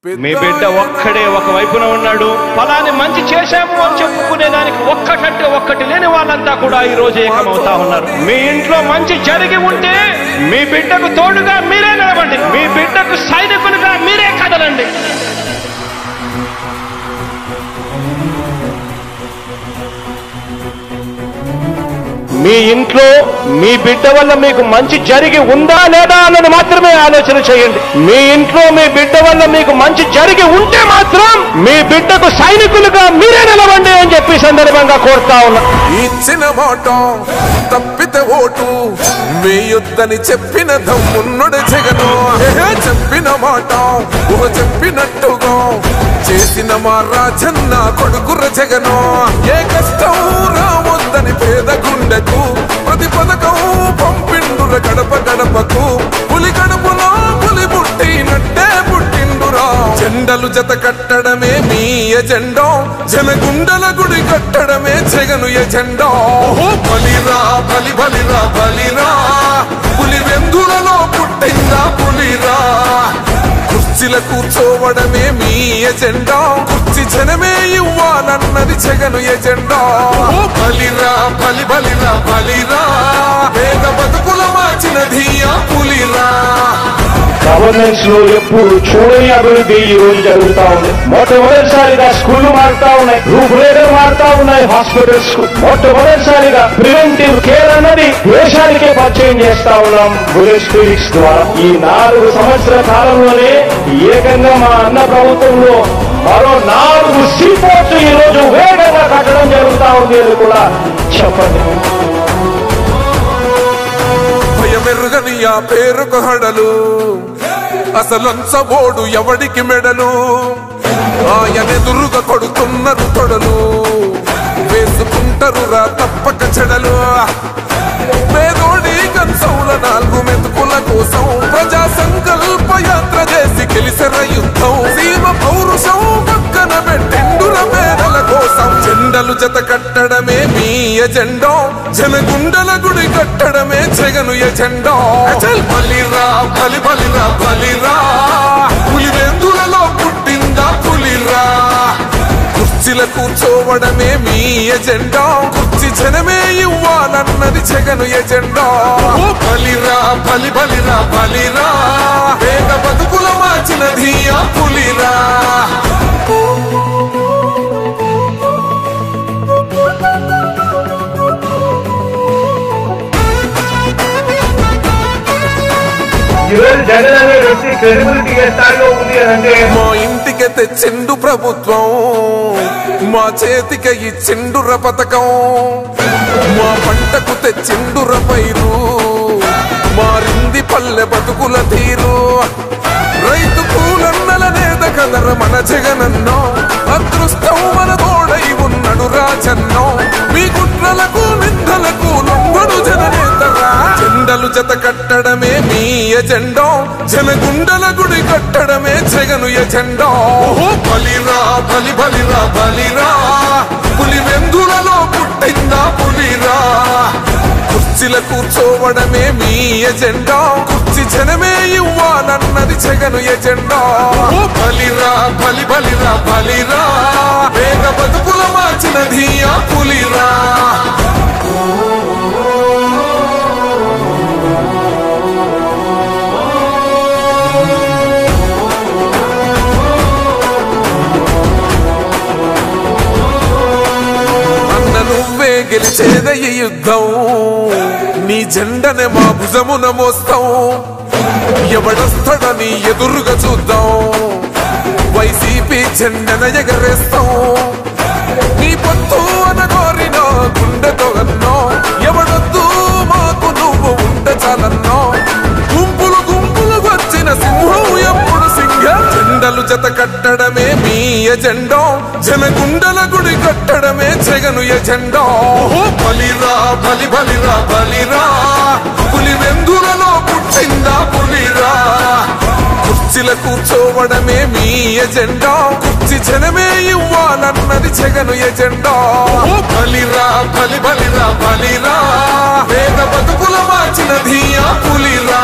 మీ బిడ్డ ఒక్కడే ఒక వైపున ఉన్నాడు. ఫలాన్ని మంచి చేశాము అని చెప్పుకునే దానికి ఒక్కటంటే ఒక్కటి లేని వాళ్ళంతా కూడా ఈ రోజు ఏకమవుతా ఉన్నారు. మీ ఇంట్లో మంచి జరిగి ఉంటే మీ బిడ్డకు తోడుగా మీరే నిలబండి, మీ బిడ్డకు సైనికులుగా మీరే కదలండి. మీ ఇంట్లో మీ బిడ్డ వల్ల మీకు మంచి జరిగి ఉందా లేదా అన్నది మాత్రమే ఆలోచన చేయండి. మీ ఇంట్లో మీ బిడ్డ వల్ల మీకు మంచి జరిగి ఉంటే మాత్రం మీ బిడ్డకు సైనికులుగా మీరే నిలవండి అని చెప్పి సందర్భంగా కోరుతా ఉన్నా. ఇచ్చిన మాట తప్పితే ఓటు వేయొద్దని చెప్పిన దమ్మున్నడు జగను. చెప్పిన మాట చెప్పినట్టుగా చేసిన మా రాజన్న కొడుకుర జగను. ఏ కష్టం రావద్దని పేద గుండెకు ప్రతి పథకం పంపిండుర గడప గడపకు. పులి గడపలో పులి పుట్టినట్టే పుట్టిండురా. జెండలు జత కట్టడమే మీ ఎజెండా, జనగుండల గుడి కట్టడమే జగను ఎజెండా. బలిరా బలి బలిరా బలిరా, పులి వెందులలో పుట్టిందా పులిరా. కుర్చీల కూర్చోవడమే మీ ఎజెండా, కుర్చీ జనమే ఇవ్వాలన్నది జగను ఎజెండా. బలిరా బలి బలిరా బలిరా, పేద బతుకుల మార్చినది ఆ పులిరా. గవర్నెన్స్ లో ఎప్పుడు చూడని అభివృద్ధి ఈ రోజు జరుగుతా ఉంది. మొట్టమొదటిసారిగా స్కూళ్లు మారుతా ఉన్నాయి, రూపురేఖలు మారుతా ఉన్నాయి. హాస్పిటల్స్ కు మొట్టమొదటిసారిగా ప్రివెంటివ్ కేర్ అన్నది దేశానికే పరిచయం చేస్తా ఉన్నాం బుల్లెట్ క్లినిక్స్ ద్వారా. ఈ 4 సంవత్సరాల కాలంలోనే ఏకంగా మా అన్న ప్రభుత్వంలో మరో 4 సీపోర్ట్స్ ఈ రోజు వేగంగా కట్టడం జరుగుతా ఉంది అని కూడా చెప్పండి. భయమెరుగని ఆ పేరుకు హడలు, అసలంచబోడు ఎవడికి మెడలు. ఆయనెదురుగా కొడుతున్నారు తొడలు, వేసుకుంటారు రా తప్పక చెడలు. పేదోడి కంచౌల 4 మెతుకుల కోసం ప్రజా సంకల్ప యాత్ర చేసి గెలిసెర యుద్ధం. సీమ పౌరుషం పక్కన పెట్టిండుర పేదల కోసం. జెండలు జత కట్టడమే మీ ఎజెండా, జనగుండల గుడి కట్టడమే జగను ఎజెండా. బలిరా బలి బలిరా బలిరా, పులి వెందులలో పుట్టిందా పులిరా. కుర్చీల కూర్చోవడమే మీ ఎజెండా, కుర్చీ జనమే ఇవ్వాలన్నది జగను ఎజెండా. బలిరా బలి బలిరా బలిరా, పేద బతుకుల మార్చినది ఆ పులిరా. జగన్ అనే వ్యక్తి క్రెడిబిలిటీ ఏ స్థాయిలో ఉంది అంటే మా ఇంటికి తెచ్చిండు ప్రభుత్వం, మా చేతికి ఇచ్చిండుర పథకం. మా పంటకు తెచ్చిండుర పైరు, మారింది పల్లె బతుకుల తీరు. రైతు కూలన్నల నేత కదర మన జగనన్నో, అదృష్టం మన తోడై ఉన్నడు రాజన్నో. మీ కుట్రలకు నిందలకు లొంగడు జననేతరా. జెండలు జత కట్టడమే మీ ఎజెండా, జనగుండల గుడి కట్టడమే జగను ఎజెండా. బలిరా బలి బలిరా బలిరా, పులి వెందులలో పుట్టిందా పులిరా. కుర్చీల కూర్చోవడమే మీ ఎజెండా, కుర్చీ జనమే ఇవ్వాలన్నది జగను ఎజెండా. బలిరా బలి బలిరా బలిరా, పేద బతుకుల మార్చినది ఆ పులిరా. నువ్వే గెలిచేద ఈ యుద్ధం, నీ జెండనే మా భుజమున మోస్తాం. ఎవడొస్తాడని ఎదురుగా చూద్దాం, వైసీపీ జెండన ఎగరేస్తాం. నీ పొత్తు అనగోరినో గుండెతో అన్నో, ఎవడొద్దు మాకు నువ్వు ఉంటే చాలన్నో. గుంపులు గుంపులు వచ్చిన సింహం ఎప్పుడు సింహం. జెండలు జత కట్టడమే మీ ఎజెండా, జనగుండల గుడి కట్టడమే జగను ఎజెండా. బలిరా బలి బలిరా బలిరా, పులి వెందులలో పుట్టిందా పులిరా. కుర్చీల కూర్చోవడమే మీ ఎజెండా, కుర్చీ జనమే ఇవ్వాలన్నది జగను ఎజెండా. బలిరా బలి బలిరా బలిరా, పేద బతుకుల మార్చినది ఆ పులిరా.